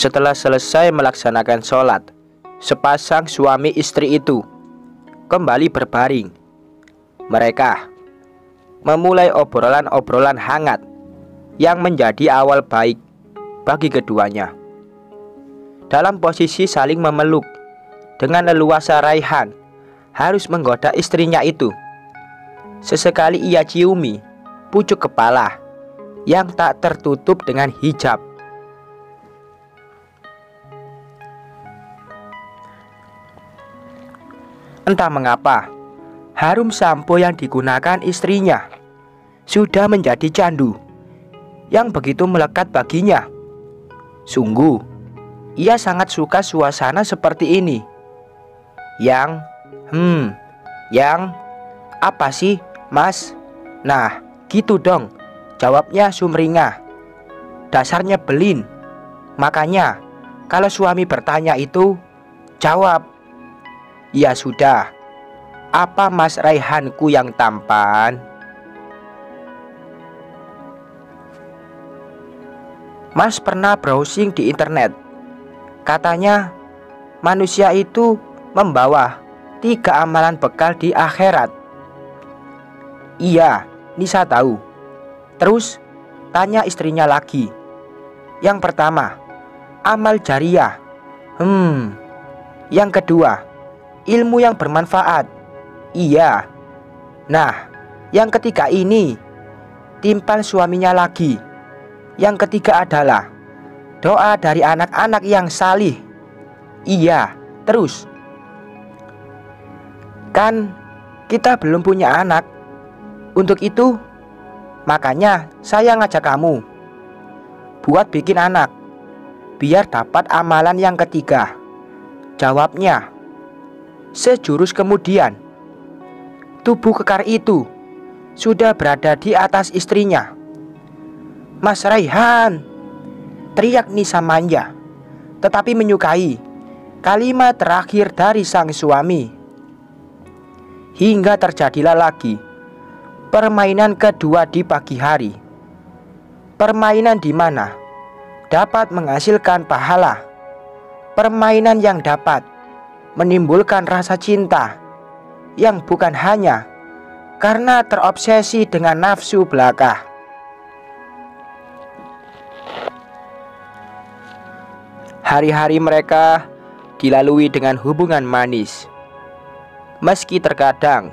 Setelah selesai melaksanakan sholat, sepasang suami istri itu kembali berbaring. Mereka memulai obrolan-obrolan hangat yang menjadi awal baik bagi keduanya. Dalam posisi saling memeluk, dengan leluasa Raihan harus menggoda istrinya itu. Sesekali ia ciumi pucuk kepala yang tak tertutup dengan hijab. Entah mengapa, harum sampo yang digunakan istrinya sudah menjadi candu yang begitu melekat baginya. Sungguh, ia sangat suka suasana seperti ini. Yang apa sih, Mas? Nah, gitu dong, jawabnya sumringah. Dasarnya belin. Makanya, kalau suami bertanya itu, jawab, ya sudah, apa Mas Raihanku yang tampan? Mas pernah browsing di internet. Katanya manusia itu membawa 3 amalan bekal di akhirat. Iya, Nisa tahu. Terus tanya istrinya lagi. Yang pertama, amal jariyah. Yang kedua, ilmu yang bermanfaat. Iya. Nah, yang ketiga ini timpal suaminya lagi. Yang ketiga adalah doa dari anak-anak yang salih. Iya. Terus, kan kita belum punya anak. Untuk itu, makanya saya ngajak kamu buat bikin anak, biar dapat amalan yang ketiga. Jawabnya. Sejurus kemudian, tubuh kekar itu sudah berada di atas istrinya. Mas Raihan, teriak Nisa manja, tetapi menyukai kalimat terakhir dari sang suami. Hingga terjadilah lagi permainan kedua di pagi hari. Permainan di mana dapat menghasilkan pahala. Permainan yang dapat menimbulkan rasa cinta yang bukan hanya karena terobsesi dengan nafsu belaka. Hari-hari mereka dilalui dengan hubungan manis. Meski terkadang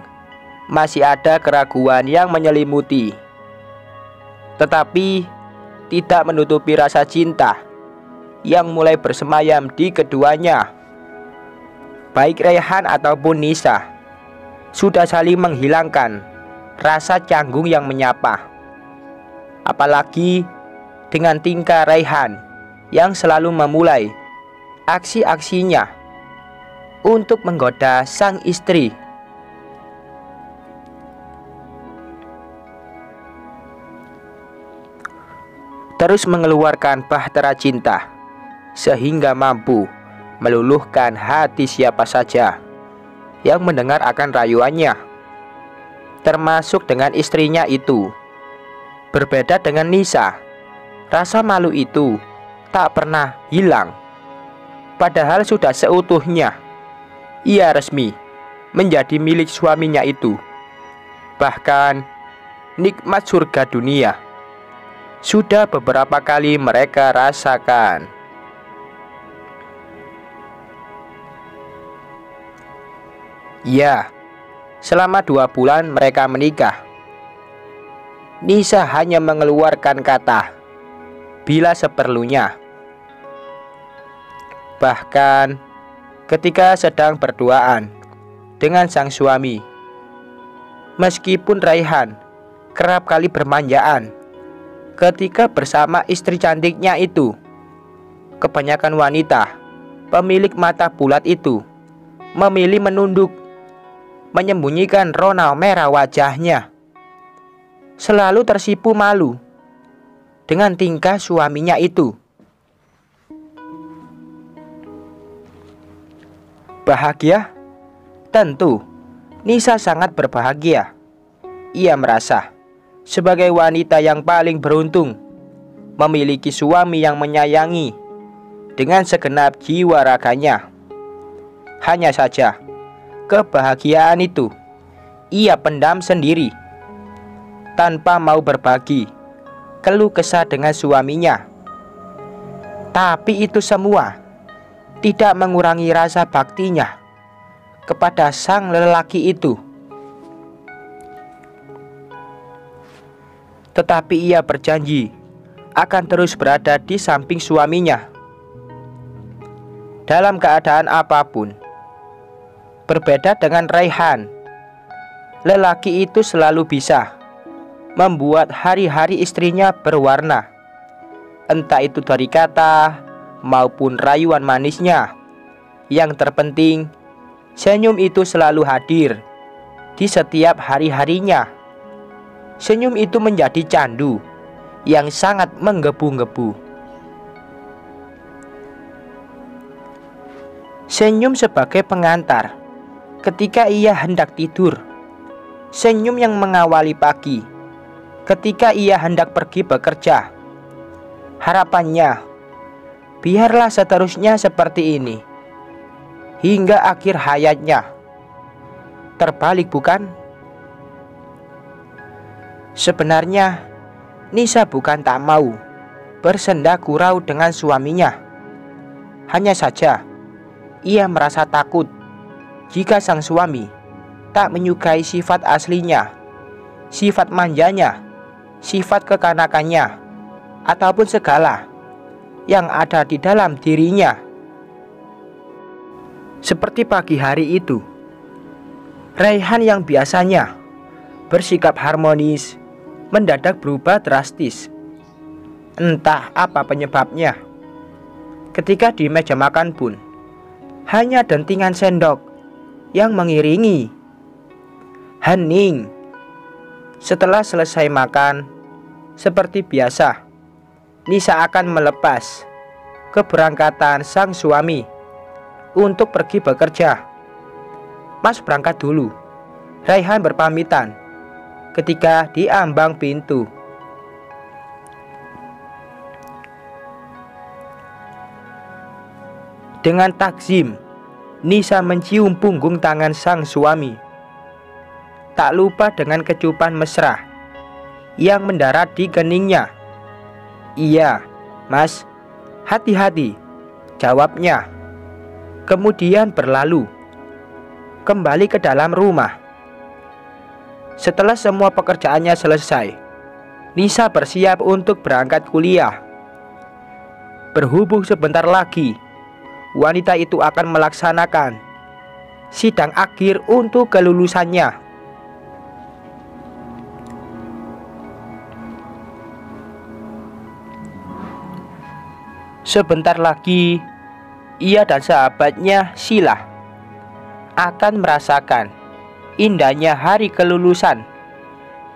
masih ada keraguan yang menyelimuti, tetapi tidak menutupi rasa cinta yang mulai bersemayam di keduanya. Baik Raihan ataupun Nisa sudah saling menghilangkan rasa canggung yang menyapa. Apalagi dengan tingkah Raihan yang selalu memulai aksi-aksinya untuk menggoda sang istri. Terus mengeluarkan bahtera cinta sehingga mampu meluluhkan hati siapa saja yang mendengar akan rayuannya, termasuk dengan istrinya itu. Berbeda dengan Nisa, rasa malu itu tak pernah hilang. Padahal sudah seutuhnya ia resmi menjadi milik suaminya itu. Bahkan nikmat surga dunia sudah beberapa kali mereka rasakan. Ya, selama 2 bulan mereka menikah. Nisa hanya mengeluarkan kata bila seperlunya. Bahkan ketika sedang berduaan dengan sang suami, meskipun Raihan kerap kali bermanjaan ketika bersama istri cantiknya itu, kebanyakan wanita pemilik mata bulat itu memilih menunduk, menyembunyikan rona merah wajahnya, selalu tersipu malu dengan tingkah suaminya itu. Bahagia? Tentu, Nisa sangat berbahagia. Ia merasa sebagai wanita yang paling beruntung memiliki suami yang menyayangi dengan segenap jiwa raganya. Hanya saja, kebahagiaan itu ia pendam sendiri, tanpa mau berbagi keluh kesah dengan suaminya. Tapi itu semua tidak mengurangi rasa baktinya kepada sang lelaki itu. Tetapi ia berjanji akan terus berada di samping suaminya dalam keadaan apapun. Berbeda dengan Raihan, lelaki itu selalu bisa membuat hari-hari istrinya berwarna, entah itu dari kata maupun rayuan manisnya. Yang terpenting, senyum itu selalu hadir di setiap hari-harinya. Senyum itu menjadi candu yang sangat menggebu-gebu. Senyum sebagai pengantar ketika ia hendak tidur. Senyum yang mengawali pagi ketika ia hendak pergi bekerja. Harapannya, biarlah seterusnya seperti ini hingga akhir hayatnya. Terbalik bukan? Sebenarnya Nisa bukan tak mau bersenda gurau dengan suaminya. Hanya saja ia merasa takut jika sang suami tak menyukai sifat aslinya, sifat manjanya, sifat kekanakannya, ataupun segala yang ada di dalam dirinya. Seperti pagi hari itu, Raihan yang biasanya bersikap harmonis mendadak berubah drastis. Entah apa penyebabnya. Ketika di meja makan pun hanya dentingan sendok yang mengiringi. Hening. Setelah selesai makan, seperti biasa, Nisa akan melepas keberangkatan sang suami untuk pergi bekerja. Mas berangkat dulu, Raihan berpamitan ketika di ambang pintu. Dengan takzim, Nisa mencium punggung tangan sang suami. Tak lupa dengan kecupan mesra yang mendarat di keningnya. "Iya, Mas, hati-hati," jawabnya. Kemudian berlalu kembali ke dalam rumah. Setelah semua pekerjaannya selesai, Nisa bersiap untuk berangkat kuliah. Berhubung sebentar lagi wanita itu akan melaksanakan sidang akhir untuk kelulusannya. Sebentar lagi ia dan sahabatnya Sila akan merasakan indahnya hari kelulusan.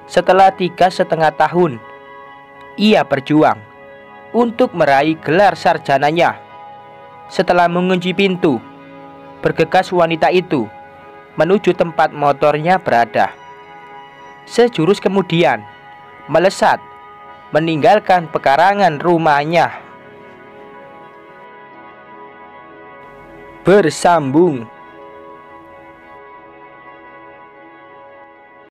Setelah 3,5 tahun ia berjuang untuk meraih gelar sarjananya. Setelah mengunci pintu, bergegas wanita itu menuju tempat motornya berada. Sejurus kemudian melesat meninggalkan pekarangan rumahnya. Bersambung.